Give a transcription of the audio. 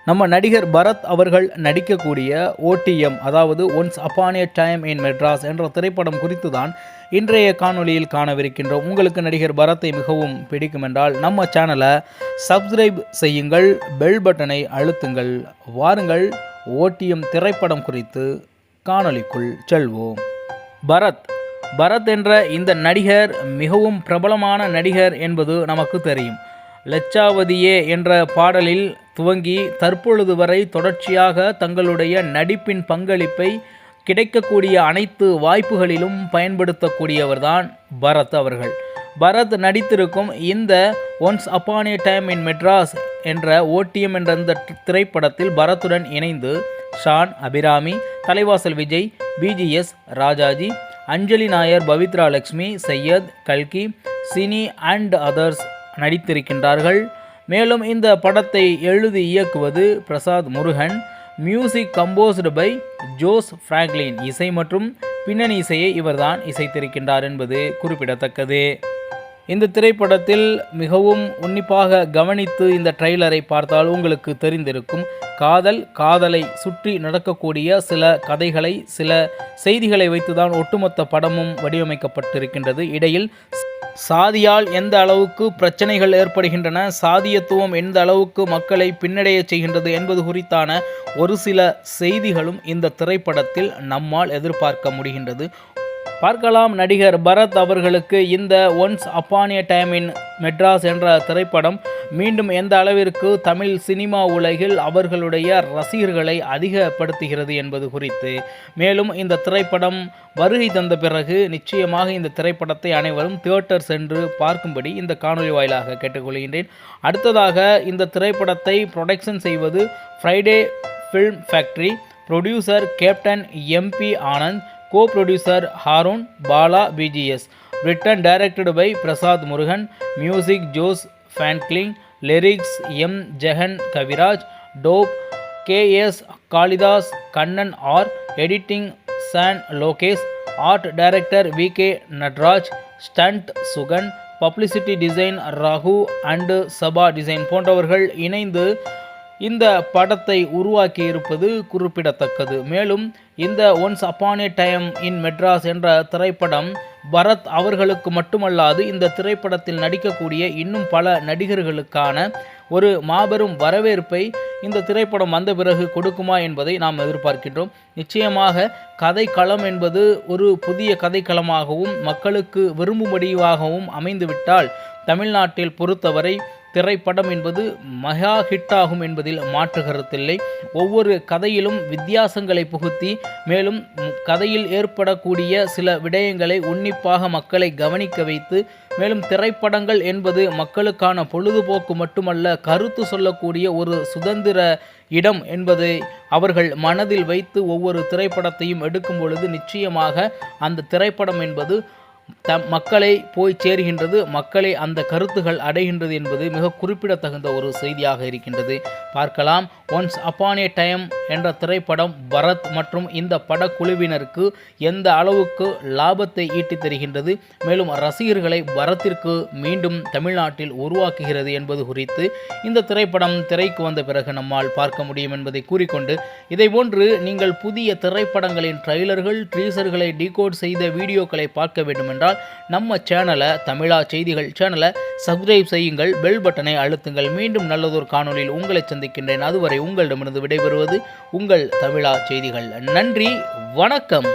நம்ம நடிகர் பரத் அவர்கள் நடிக்கக்கூடிய ஓடிஎம், அதாவது once upon a time in Madras என்ற திரைப்படம் குறித்து தான் இன்றைய காணொலியில் காணவிருக்கின்றோம். உங்களுக்கு நடிகர் பரத்தை மிகவும் பிடிக்கும் என்றால் நம்ம சேனலை சப்ஸ்கிரைப் செய்யுங்கள், பெல் பட்டனை அழுத்துங்கள். வாருங்கள், ஓடிஎம் திரைப்படம் குறித்து காணொலிக்குள் செல்வோம். பரத் என்ற இந்த நடிகர் மிகவும் பிரபலமான நடிகர் என்பது நமக்கு தெரியும். லட்சாவதியே என்ற பாடலில் துவங்கி தற்பொழுது வரை தொடர்ச்சியாக தங்களுடைய நடிப்பின் பங்களிப்பை கிடைக்கக்கூடிய அனைத்து வாய்ப்புகளிலும் பயன்படுத்தக்கூடியவர்தான் பரத் அவர்கள். பரத் நடித்திருக்கும் இந்த once upon a time in Madras என்ற ஓடிஎம் என்ற இந்த திரைப்படத்தில் பரத்துடன் இணைந்து ஷான் அபிராமி, தலைவாசல் விஜய், பிஜிஎஸ் ராஜாஜி, அஞ்சலி நாயர், பவித்ரா லட்சுமி, சையத், கல்கி, சினி அண்ட் அதர்ஸ் நடித்திருக்கின்றார்கள். மேலும் இந்த படத்தை எழுதி இயக்குவது Prasad Murugan, music composed by Jose Franklin, இசை மற்றும் பின்னணி இசையை இவர்தான் இசைத்திருக்கின்றார் என்பது குறிப்பிடத்தக்கது. இந்த திரைப்படத்தில் மிகவும் உன்னிப்பாக கவனித்து இந்த ட்ரெய்லரை பார்த்தால் உங்களுக்கு தெரிந்திருக்கும். காதலை சுற்றி நடக்கக்கூடிய சில கதைகளை, சில செய்திகளை வைத்துதான் ஒட்டுமொத்த படமும் வடிவமைக்கப்பட்டிருக்கின்றது. இடையில் சாதியால் எந்த அளவுக்கு பிரச்சனைகள் ஏற்படுகின்றன, சாதியத்துவம் எந்த அளவுக்கு மக்களை பின்னடைய செய்கின்றது என்பது குறித்தான ஒரு சில செய்திகளும் இந்த திரைப்படத்தில் நம்மால் எதிர்பார்க்க முடிகின்றது. பார்க்கலாம், நடிகர் பரத் அவர்களுக்கு இந்த once upon a time in Madras என்ற திரைப்படம் மீண்டும் எந்த அளவிற்கு தமிழ் சினிமா உலகில் அவர்களுடைய ரசிகர்களை அதிகப்படுத்துகிறது என்பது குறித்து, மேலும் இந்த திரைப்படம் வருகை தந்த பிறகு நிச்சயமாக இந்த திரைப்படத்தை அனைவரும் தியேட்டர் சென்று பார்க்கும்படி இந்த காணொலி வாயிலாக கேட்டுக்கொள்கின்றேன். அடுத்ததாக இந்த திரைப்படத்தை ப்ரொடக்ஷன் செய்வது Friday film factory, producer captain MP Anand, co-producer Harun Bala BGS, written directed by Prasad Murugan, music Jose Franklin, lyrics M Jahan Kaviraj, dope KS Kalidas Kannan R, editing San Lokesh, art director VK Nadraj, stunt Sugan, publicity design Rahu and Sabha design போன்றவர்கள் இணைந்து இந்த படத்தை உருவாக்கி இருப்பது குறிப்பிடத்தக்கது. மேலும் இந்த once upon a time in Madras என்ற திரைப்படம் பரத் அவர்களுக்கு மட்டுமல்லாது இந்த திரைப்படத்தில் நடிக்கக்கூடிய இன்னும் பல நடிகர்களுக்கான ஒரு மாபெரும் வரவேற்பை இந்த திரைப்படம் வந்த பிறகு கொடுக்குமா என்பதை நாம் எதிர்பார்க்கின்றோம். நிச்சயமாக கதைக்களம் என்பது ஒரு புதிய கதைக்களமாகவும் மக்களுக்கு விரும்பும்படியாகவும் அமைந்துவிட்டால் தமிழ்நாட்டில் பொறுத்தவரை திரைப்படம் என்பது மகா ஹிட்டாகும் என்பதில் மாற்று கருத்தில்லை. ஒவ்வொரு கதையிலும் வித்தியாசங்களை புகுத்தி, மேலும் கதையில் ஏற்படக்கூடிய சில விடயங்களை உன்னிப்பாக மக்களை கவனிக்க வைத்து, மேலும் திரைப்படங்கள் என்பது மக்களுக்கான பொழுதுபோக்கு மட்டுமல்ல, கருத்து சொல்லக்கூடிய ஒரு சுதந்திர இடம் என்பதை அவர்கள் மனதில் வைத்து ஒவ்வொரு திரைப்படத்தையும் எடுக்கும் பொழுது நிச்சயமாக அந்த திரைப்படம் என்பது மக்களை போய் சேர்கின்றது, மக்களை அந்த கருத்துகள் அடைகின்றது என்பது மிக குறிப்பிடத்தகுந்த ஒரு செய்தியாக இருக்கின்றது. பார்க்கலாம், ஒன்ஸ் அப்பான் ஏ டைம் என்ற திரைப்படம் பரத் மற்றும் இந்த படக்குழுவினருக்கு எந்த அளவுக்கு லாபத்தை ஈட்டி தருகின்றது, மேலும் ரசிகர்களை பரத்திற்கு மீண்டும் தமிழ்நாட்டில் உருவாக்குகிறது என்பது குறித்து இந்த திரைப்படம் திரைக்கு வந்த பிறகு நம்மால் பார்க்க முடியும் என்பதை கூறிக்கொண்டு, இதைபோன்று நீங்கள் புதிய திரைப்படங்களின் ட்ரெய்லர்கள், ட்ரீசர்களை டீகோட் செய்த வீடியோக்களை பார்க்க வேண்டும் என்றால் நம்ம சேனலை, தமிழா செய்திகள் சேனலை சப்ஸ்கிரைப் செய்யுங்கள், பெல் பட்டனை அழுத்துங்கள். மீண்டும் நல்லதொரு காணொலியில் உங்களை சந்திக்கின்றேன். அதுவரை உங்களிடமிருந்து விடைபெறுவது உங்கள் தமிழா செய்திகள். நன்றி, வணக்கம்.